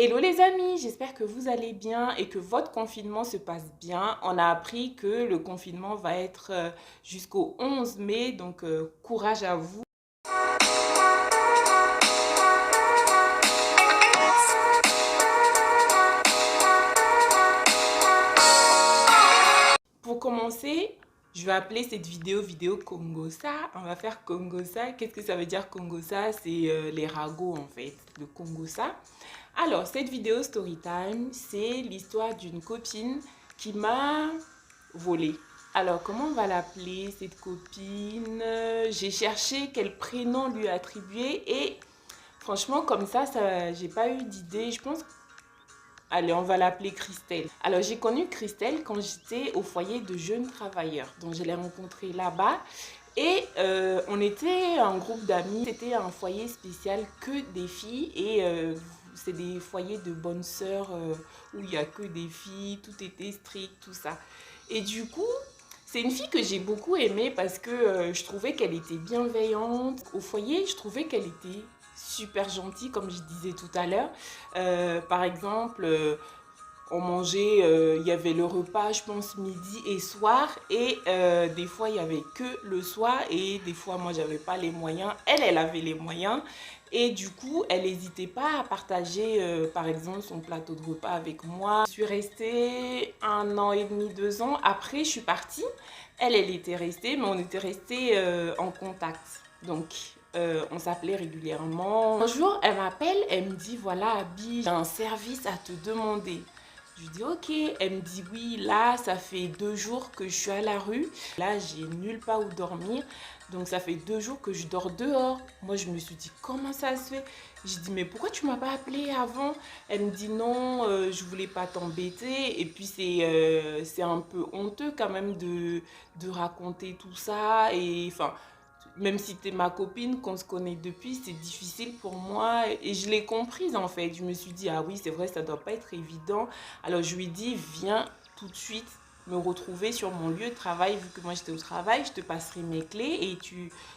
Hello les amis, j'espère que vous allez bien et que votre confinement se passe bien. On a appris que le confinement va être jusqu'au 11 mai, donc courage à vous. Pour commencer, je vais appeler cette vidéo Congosa. On va faire Congosa. Qu'est-ce que ça veut dire Congosa? C'est les ragots en fait, de Congosa. Alors, cette vidéo Storytime, c'est l'histoire d'une copine qui m'a volé. Alors, comment on va l'appeler cette copine? J'ai cherché quel prénom lui attribuer et franchement, comme ça j'ai pas eu d'idée. Je pense, allez, on va l'appeler Christelle. Alors, j'ai connu Christelle quand j'étais au foyer de jeunes travailleurs. Donc, je l'ai rencontrée là-bas. Et on était un groupe d'amis. C'était un foyer spécial que des filles. Et c'est des foyers de bonnes sœurs où il n'y a que des filles. Tout était strict, tout ça. Et du coup, c'est une fille que j'ai beaucoup aimée parce que je trouvais qu'elle était bienveillante. Au foyer, je trouvais qu'elle était super gentille, comme je disais tout à l'heure. Par exemple, on mangeait, il y avait le repas, je pense, midi et soir. Et des fois, il n'y avait que le soir. Et des fois, moi, j'avais pas les moyens. Elle avait les moyens. Et du coup, elle n'hésitait pas à partager, par exemple, son plateau de repas avec moi. Je suis restée 1 an et demi, 2 ans. Après, je suis partie. Elle était restée, mais on était restés en contact. Donc, on s'appelait régulièrement. Un jour, elle m'appelle, elle me dit, voilà, Abby, j'ai un service à te demander. Je lui dis ok, elle me dit oui, là ça fait 2 jours que je suis à la rue, là j'ai nulle part où dormir, donc ça fait 2 jours que je dors dehors. Moi je me suis dit comment ça se fait? Je dis mais pourquoi tu m'as pas appelé avant? Elle me dit non, je voulais pas t'embêter et puis c'est un peu honteux quand même de raconter tout ça et enfin même si tu es ma copine, qu'on se connaît depuis, c'est difficile pour moi. Et je l'ai comprise en fait. Je me suis dit, ah oui, c'est vrai, ça doit pas être évident. Alors je lui ai dit, viens tout de suite me retrouver sur mon lieu de travail. Vu que moi j'étais au travail, je te passerai mes clés et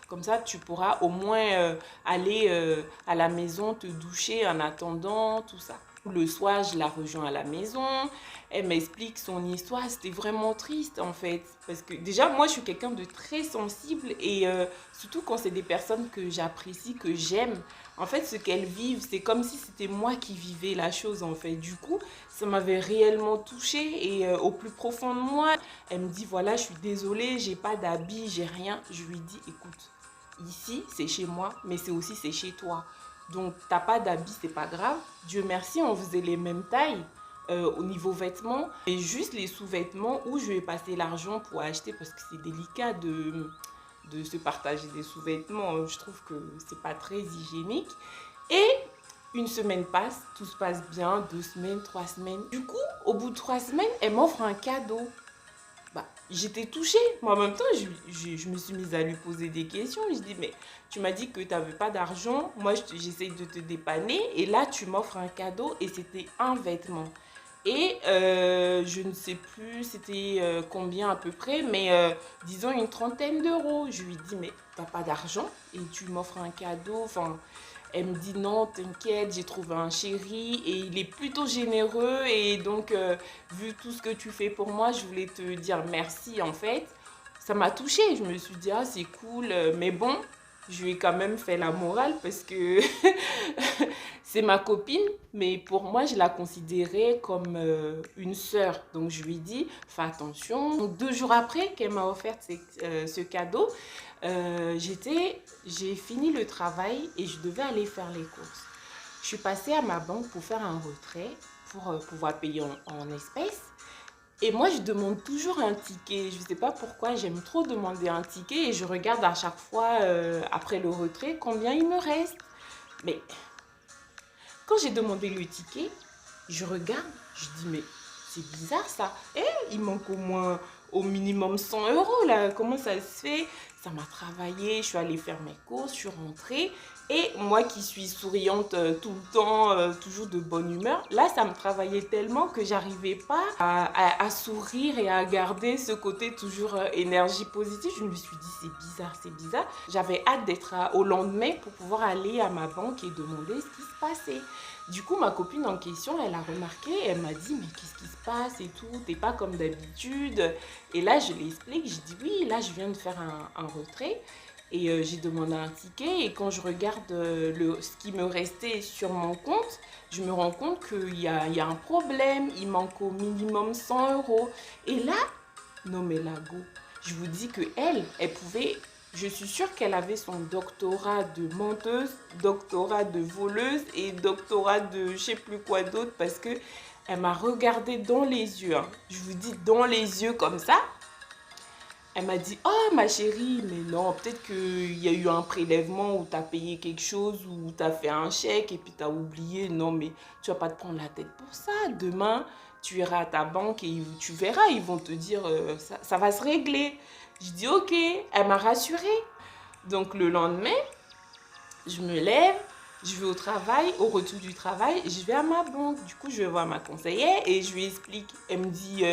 comme ça, tu pourras au moins aller à la maison, te doucher en attendant, tout ça. Le soir, je la rejoins à la maison. Elle m'explique son histoire. C'était vraiment triste en fait. Parce que déjà, moi, je suis quelqu'un de très sensible et surtout quand c'est des personnes que j'apprécie, que j'aime. En fait, ce qu'elles vivent, c'est comme si c'était moi qui vivais la chose en fait. Du coup, ça m'avait réellement touchée et au plus profond de moi, elle me dit voilà, je suis désolée, j'ai pas d'habit, j'ai rien. Je lui dis écoute, ici, c'est chez moi, mais c'est chez toi. Donc, t'as pas d'habit, c'est pas grave. Dieu merci, on faisait les mêmes tailles au niveau vêtements. Et juste les sous-vêtements où je vais passer l'argent pour acheter parce que c'est délicat de se partager des sous-vêtements. Je trouve que c'est pas très hygiénique. Et une semaine passe, tout se passe bien, 2 semaines, 3 semaines. Du coup, au bout de 3 semaines, elle m'offre un cadeau. Bah, j'étais touchée. Moi, en même temps, je me suis mise à lui poser des questions. Je dis, mais tu m'as dit que tu n'avais pas d'argent. Moi, j'essaye de te dépanner. Et là, tu m'offres un cadeau et c'était un vêtement. Et je ne sais plus c'était combien à peu près, mais disons une trentaine d'euros. Je lui dis, mais t'as pas d'argent et tu m'offres un cadeau. Enfin, elle me dit non, t'inquiète, j'ai trouvé un chéri et il est plutôt généreux. Et donc, vu tout ce que tu fais pour moi, je voulais te dire merci en fait. Ça m'a touchée. Je me suis dit, ah, c'est cool. Mais bon, je lui ai quand même fait la morale parce que c'est ma copine, mais pour moi, je la considérais comme une sœur. Donc, je lui ai dit, fais attention. Donc, 2 jours après qu'elle m'a offert ce cadeau, j'ai fini le travail et je devais aller faire les courses. Je suis passée à ma banque pour faire un retrait, pour pouvoir payer en espèces. Et moi, je demande toujours un ticket. Je ne sais pas pourquoi, j'aime trop demander un ticket et je regarde à chaque fois, après le retrait, combien il me reste. Mais quand j'ai demandé le ticket, je regarde, je dis mais c'est bizarre ça. Il manque au moins au minimum 100 euros là. Comment ça se fait? Ça m'a travaillé, je suis allée faire mes courses, je suis rentrée. Et moi qui suis souriante tout le temps, toujours de bonne humeur, là ça me travaillait tellement que j'arrivais pas à sourire et à garder ce côté toujours énergie positive. Je me suis dit c'est bizarre, c'est bizarre. J'avais hâte d'être au lendemain pour pouvoir aller à ma banque et demander ce qui se passait. Du coup, ma copine en question, elle a remarqué, elle m'a dit, mais qu'est-ce qui se passe et tout, t'es pas comme d'habitude. Et là, je lui explique, je dis, oui, là, je viens de faire un retrait. Et j'ai demandé un ticket et quand je regarde ce qui me restait sur mon compte, je me rends compte qu'il y a un problème, il manque au minimum 100 euros. Et là, non mais la go, je vous dis que elle pouvait, je suis sûre qu'elle avait son doctorat de menteuse, doctorat de voleuse et doctorat de je sais plus quoi d'autre parce que elle m'a regardé dans les yeux, hein. Je vous dis dans les yeux comme ça. Elle m'a dit, oh ma chérie, mais non, peut-être qu'il y a eu un prélèvement où tu as payé quelque chose, ou tu as fait un chèque et puis tu as oublié. Non, mais tu vas pas te prendre la tête pour ça. Demain, tu iras à ta banque et tu verras, ils vont te dire, ça va se régler. Je dis, ok, elle m'a rassurée. Donc le lendemain, je me lève, je vais au travail, au retour du travail, je vais à ma banque. Du coup, je vais voir ma conseillère et je lui explique. Elle me dit,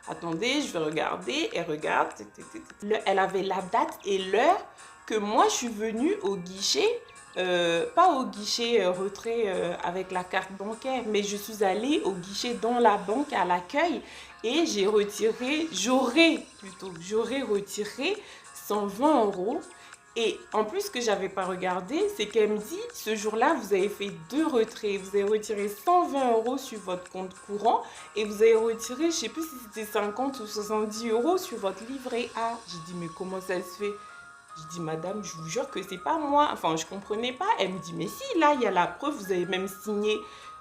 attendez, je vais regarder. Elle regarde. Elle avait la date et l'heure que moi, je suis venue au guichet. Pas au guichet retrait avec la carte bancaire, mais je suis allée au guichet dans la banque à l'accueil et j'aurais retiré 120 euros. Et en plus, ce que j'avais pas regardé, c'est qu'elle me dit, ce jour-là, vous avez fait 2 retraits. Vous avez retiré 120 euros sur votre compte courant et vous avez retiré, je sais plus si c'était 50 ou 70 euros sur votre livret A. J'ai dit, mais comment ça se fait? J'ai dit, madame, je vous jure que c'est pas moi. Enfin, je comprenais pas. Elle me dit, mais si, là, il y a la preuve, vous avez même signé.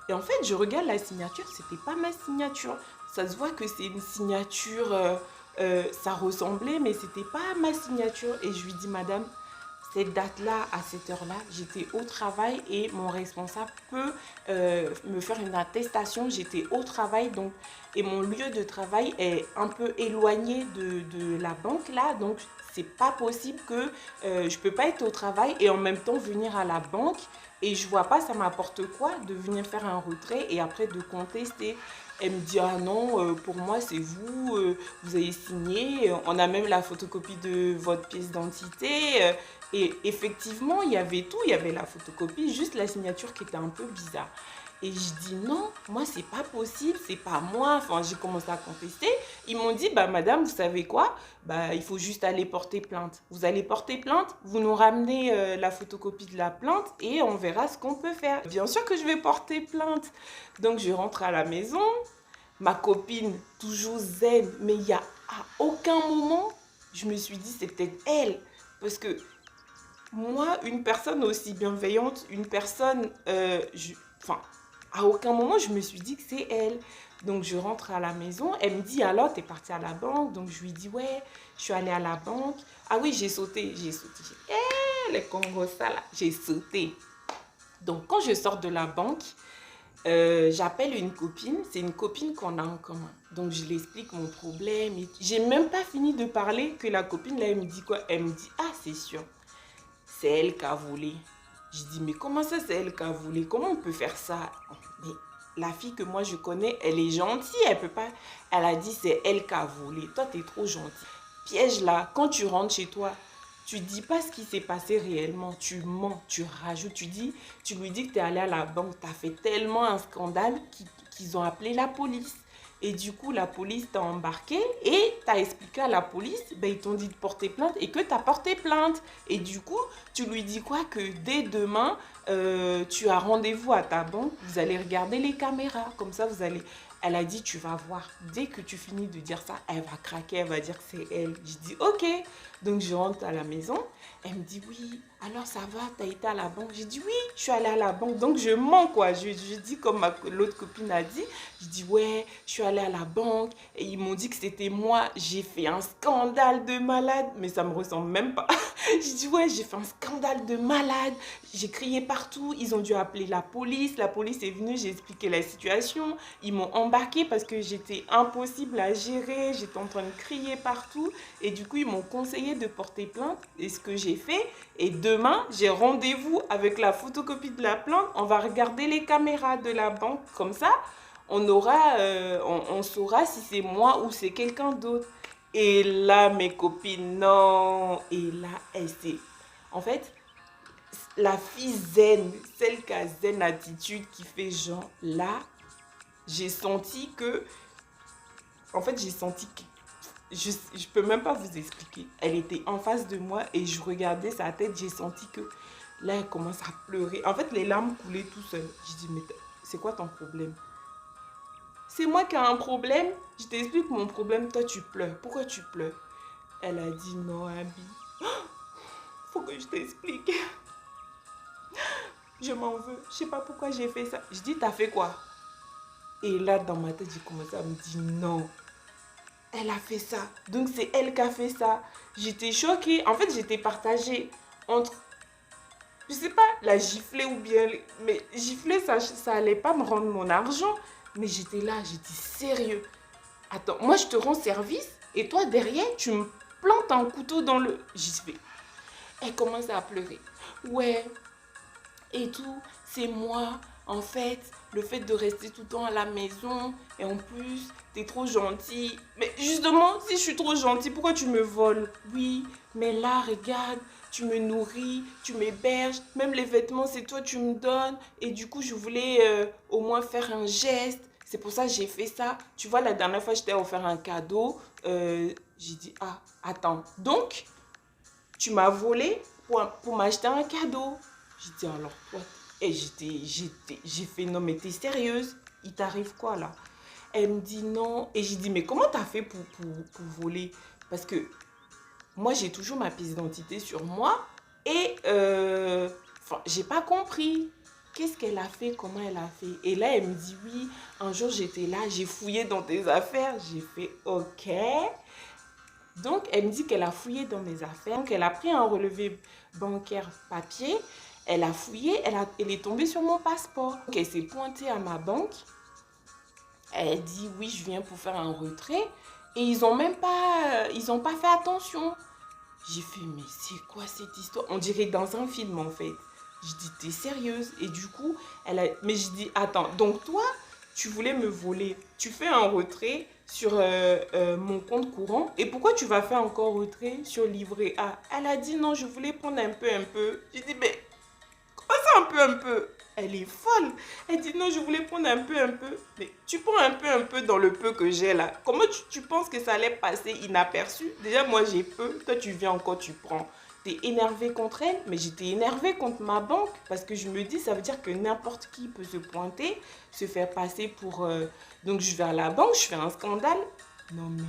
Et en fait, je regarde la signature, c'était pas ma signature. Ça se voit que c'est une signature, ça ressemblait, mais c'était pas ma signature. Et je lui dis, madame, cette date-là, à cette heure-là, j'étais au travail et mon responsable peut me faire une attestation. J'étais au travail donc, et mon lieu de travail est un peu éloigné de la banque là. Donc, c'est pas possible que je peux pas être au travail et en même temps venir à la banque. Et je vois pas, ça m'apporte quoi de venir faire un retrait et après de contester. Elle me dit, ah non, pour moi c'est vous, vous avez signé, on a même la photocopie de votre pièce d'identité. Et effectivement, il y avait tout, il y avait la photocopie, juste la signature qui était un peu bizarre. Et je dis non, moi c'est pas possible, c'est pas moi. Enfin, j'ai commencé à contester. Ils m'ont dit, bah madame, vous savez quoi? Bah il faut juste aller porter plainte. Vous allez porter plainte, vous nous ramenez la photocopie de la plainte et on verra ce qu'on peut faire. Bien sûr que je vais porter plainte. Donc je rentre à la maison, ma copine toujours zen, mais il y a à aucun moment je me suis dit c'est peut-être elle, parce que moi, une personne aussi bienveillante, une personne, enfin, à aucun moment je me suis dit que c'est elle. Donc je rentre à la maison, elle me dit alors t'es partie à la banque, donc je lui dis ouais, je suis allée à la banque. Ah oui, j'ai sauté. Les Congos ça là, j'ai sauté. Donc quand je sors de la banque, j'appelle une copine, c'est une copine qu'on a en commun. Donc je lui explique mon problème. J'ai même pas fini de parler que la copine là, elle me dit quoi? Elle me dit ah c'est sûr. C'est elle qui a volé. Je dis, mais comment ça, c'est elle qui a volé? Comment on peut faire ça? Mais la fille que moi je connais, elle est gentille, elle peut pas. Elle a dit, c'est elle qui a volé. Toi, tu es trop gentil. Piège là, quand tu rentres chez toi, tu dis pas ce qui s'est passé réellement. Tu mens, tu rajoutes, tu lui dis que tu es allé à la banque. Tu as fait tellement un scandale qu'ils ont appelé la police. Et du coup, la police t'a embarqué et t'as expliqué à la police, ben, ils t'ont dit de porter plainte et que t'as porté plainte. Et du coup, tu lui dis quoi? Que dès demain, tu as rendez-vous à ta banque, vous allez regarder les caméras. Comme ça, vous allez... Elle a dit, tu vas voir. Dès que tu finis de dire ça, elle va craquer, elle va dire que c'est elle. Je dis, ok. Donc, je rentre à la maison. Elle me dit, oui, alors ça va, t'as été à la banque? J'ai dit, oui, je suis allée à la banque. Donc, je mens, quoi. Je dis comme l'autre copine a dit. Je dis, ouais, je suis allée à la banque. Et ils m'ont dit que c'était moi. J'ai fait un scandale de malade. Mais ça me ressemble même pas. Je dis, ouais, j'ai fait un scandale de malade. J'ai crié partout. Ils ont dû appeler la police. La police est venue, j'ai expliqué la situation. Ils m'ont embarqué parce que j'étais impossible à gérer. J'étais en train de crier partout. Et du coup, ils m'ont conseillé de porter plainte. Et ce que j'ai fait. Et demain, j'ai rendez-vous avec la photocopie de la plainte. On va regarder les caméras de la banque. Comme ça, on saura si c'est moi ou c'est quelqu'un d'autre. Et là, mes copines, non. Et là, elle s'est... En fait, la fille zen, celle qui a zen attitude, qui fait genre, là, j'ai senti que, en fait, j'ai senti que, je peux même pas vous expliquer. Elle était en face de moi et je regardais sa tête, j'ai senti que, là, elle commence à pleurer. En fait, les larmes coulaient tout seul. Je dis, mais c'est quoi ton problème? C'est moi qui ai un problème. Je t'explique mon problème, toi tu pleures. Pourquoi tu pleures? Elle a dit, non, Abby, faut que je t'explique. Je m'en veux. Je sais pas pourquoi j'ai fait ça. Je dis, t'as fait quoi? Et là, dans ma tête, j'ai commencé à me dire, non, elle a fait ça. Donc, c'est elle qui a fait ça. J'étais choquée. En fait, j'étais partagée entre, je sais pas, la gifler ou bien... Mais gifler, ça allait pas me rendre mon argent. Mais j'étais là, j'ai dit, sérieux. Attends, moi, je te rends service et toi, derrière, tu me plantes un couteau dans le... J'y vais. Elle commence à pleurer. Ouais, et tout, c'est moi. En fait, le fait de rester tout le temps à la maison, et en plus, t'es trop gentil. Mais justement, si je suis trop gentille, pourquoi tu me voles? Oui, mais là, regarde, tu me nourris, tu m'héberges, même les vêtements, c'est toi, tu me donnes. Et du coup, je voulais au moins faire un geste. C'est pour ça que j'ai fait ça. Tu vois, la dernière fois, je t'ai offert un cadeau. J'ai dit, ah, attends. Donc, tu m'as volé pour m'acheter un cadeau. J'ai dit, alors, toi, et j'ai fait, non, mais t'es sérieuse? Il t'arrive quoi, là? Elle me dit non. Et j'ai dit, mais comment t'as fait pour voler? Parce que moi, j'ai toujours ma pièce d'identité sur moi. Et, enfin, j'ai pas compris. Qu'est-ce qu'elle a fait? Comment elle a fait? Et là, elle me dit, oui, un jour, j'étais là, j'ai fouillé dans tes affaires. J'ai fait, ok. Donc, elle me dit qu'elle a fouillé dans mes affaires. Donc, elle a pris un relevé bancaire papier. Elle a fouillé, elle est tombée sur mon passeport. Donc, elle s'est pointée à ma banque. Elle dit, oui, je viens pour faire un retrait. Et ils n'ont pas fait attention. J'ai fait, mais c'est quoi cette histoire? On dirait dans un film, en fait. Je dis, t'es sérieuse? Et du coup, mais je dis, attends, donc toi, tu voulais me voler. Tu fais un retrait sur mon compte courant. Et pourquoi tu vas faire encore retrait sur livret A? Elle a dit, non, je voulais prendre un peu, un peu. J'ai dit, mais comment ça, un peu, un peu? Elle est folle. Elle dit, non, je voulais prendre un peu, un peu. Mais tu prends un peu dans le peu que j'ai là. Comment tu penses que ça allait passer inaperçu? Déjà, moi, j'ai peu. Toi, tu viens encore, tu prends. T'es énervé contre elle, mais j'étais énervée contre ma banque parce que je me dis, ça veut dire que n'importe qui peut se pointer, se faire passer pour... Donc, je vais à la banque, je fais un scandale. Non, mais...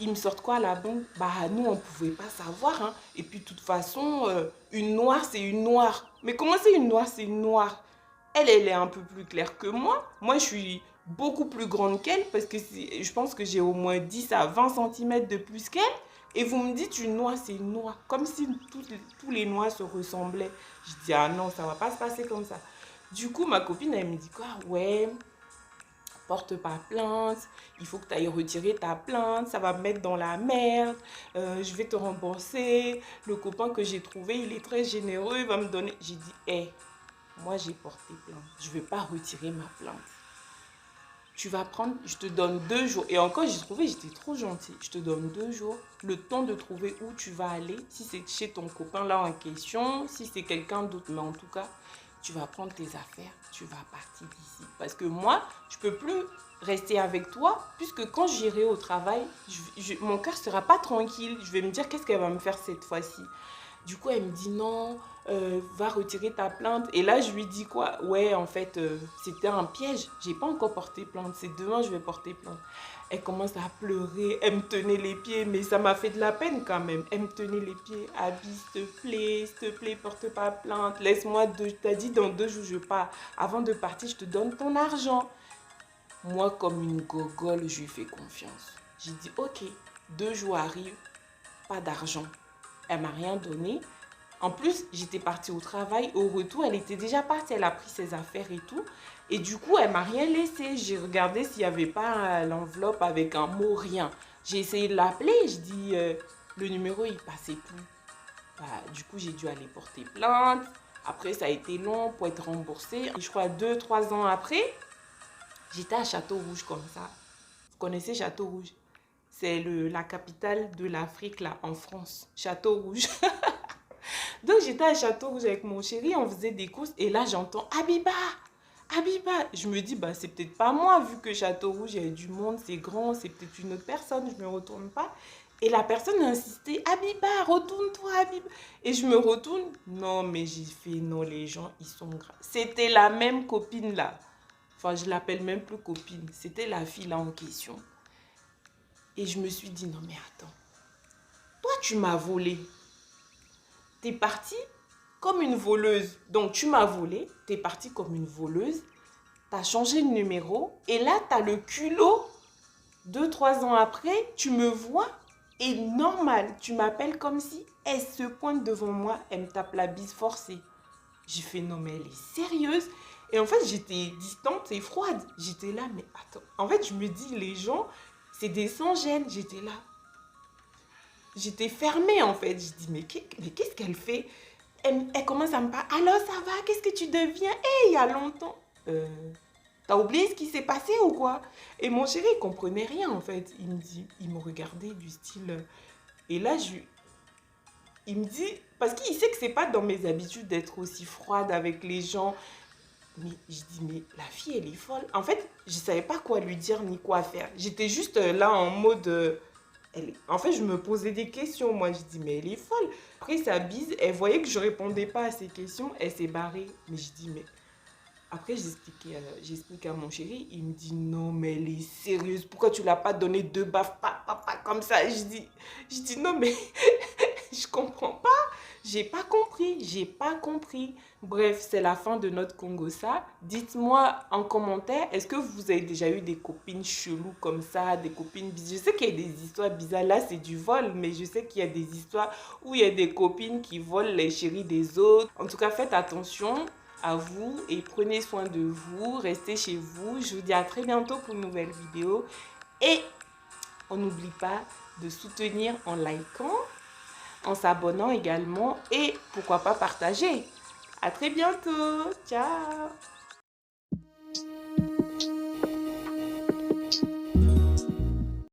Ils me sortent quoi à la banque? Bah, nous, on ne pouvait pas savoir. Hein. Et puis, de toute façon, une noire, c'est une noire. Mais comment c'est une noire, c'est une noire? Elle est un peu plus claire que moi. Moi, je suis beaucoup plus grande qu'elle parce que je pense que j'ai au moins 10 à 20 centimètres de plus qu'elle. Et vous me dites une noix, c'est une noix. Comme si tous les noix se ressemblaient. Je dis, ah non, ça va pas se passer comme ça. Du coup, ma copine, elle me dit quoi? Ouais, porte pas plainte, il faut que tu ailles retirer ta plainte, ça va me mettre dans la merde, je vais te rembourser. Le copain que j'ai trouvé, il est très généreux, il va me donner. J'ai dit, hé, moi j'ai porté plainte, je ne vais pas retirer ma plainte. Tu vas prendre, je te donne 2 jours. Et encore, j'ai trouvé, j'étais trop gentille. Je te donne 2 jours, le temps de trouver où tu vas aller. Si c'est chez ton copain là en question, si c'est quelqu'un d'autre. Mais en tout cas, tu vas prendre tes affaires, tu vas partir d'ici. Parce que moi, je ne peux plus rester avec toi, puisque quand j'irai au travail, mon cœur ne sera pas tranquille. Je vais me dire, qu'est-ce qu'elle va me faire cette fois-ci? Du coup, elle me dit non, va retirer ta plainte. Et là, je lui dis quoi? Ouais, en fait, c'était un piège. J'ai pas encore porté plainte. C'est demain, je vais porter plainte. Elle commence à pleurer. Elle me tenait les pieds, mais ça m'a fait de la peine quand même. Elle me tenait les pieds. Abby, s'il te plaît, porte pas plainte. Laisse-moi t'as dit dans 2 jours, je pars. Avant de partir, je te donne ton argent. Moi, comme une gogole, je lui fais confiance. J'ai dit, ok, 2 jours arrivent, pas d'argent. Elle m'a rien donné. En plus, j'étais partie au travail. Au retour, elle était déjà partie. Elle a pris ses affaires et tout. Et du coup, elle m'a rien laissé. J'ai regardé s'il n'y avait pas l'enveloppe avec un mot, rien. J'ai essayé de l'appeler. Je dis, le numéro, il passait plus. Bah, du coup, j'ai dû aller porter plainte. Après, ça a été long pour être remboursée. Et je crois 2, 3 ans après, j'étais à Château-Rouge comme ça. Vous connaissez Château-Rouge? C'est la capitale de l'Afrique, là, en France. Château-Rouge. Donc, j'étais à Château-Rouge avec mon chéri, on faisait des courses et là, j'entends Habiba, Habiba. Je me dis, bah, c'est peut-être pas moi, vu que Château-Rouge, il y a du monde, c'est grand, c'est peut-être une autre personne, je me retourne pas. Et la personne a insisté, Habiba, retourne-toi, Habiba. Et je me retourne. Non, mais j'ai fait, non, les gens, ils sont graves. C'était la même copine là. Enfin, je l'appelle même plus copine. C'était la fille là en question. Et je me suis dit, non, mais attends. Toi, tu m'as volé. T'es partie comme une voleuse. Donc, tu m'as volé. T'es partie comme une voleuse. T'as changé de numéro. Et là, t'as le culot. 2-3 ans après, tu me vois. Et normal, tu m'appelles comme si elle se pointe devant moi, elle me tape la bise forcée. J'ai fait non mais elle est sérieuse. Et en fait, j'étais distante et froide. J'étais là, mais attends. En fait, je me dis, les gens, c'est des sans-gêne. J'étais là. J'étais fermée en fait. Je dis, mais qu'est-ce qu'elle fait? Elle commence à me parler. Alors, ça va? Qu'est-ce que tu deviens? Hé, il y a longtemps. T'as oublié ce qui s'est passé ou quoi? Et mon chéri, il comprenait rien en fait. Il me dit, il me regardait du style. Et là, il me dit, parce qu'il sait que c'est pas dans mes habitudes d'être aussi froide avec les gens. Mais je dis, mais la fille, elle est folle. En fait, je savais pas quoi lui dire ni quoi faire. J'étais juste là en mode. En fait, je me posais des questions. Moi, je dis, mais elle est folle. Après sa bise, elle voyait que je répondais pas à ses questions. Elle s'est barrée. Mais je dis, mais. Après, j'explique à mon chéri, il me dit non, mais elle est sérieuse. Pourquoi tu l'as pas donné 2 baffes pas, comme ça? Je dis non, mais je comprends pas. J'ai pas compris. Bref, c'est la fin de notre Congossa. Dites-moi en commentaire, est-ce que vous avez déjà eu des copines cheloues comme ça, des copines bizarres? Je sais qu'il y a des histoires bizarres. Là, c'est du vol, mais je sais qu'il y a des histoires où il y a des copines qui volent les chéris des autres. En tout cas, faites attention à vous et prenez soin de vous, restez chez vous. Je vous dis à très bientôt pour une nouvelle vidéo et on n'oublie pas de soutenir en likant, en s'abonnant également et pourquoi pas partager. À très bientôt, ciao.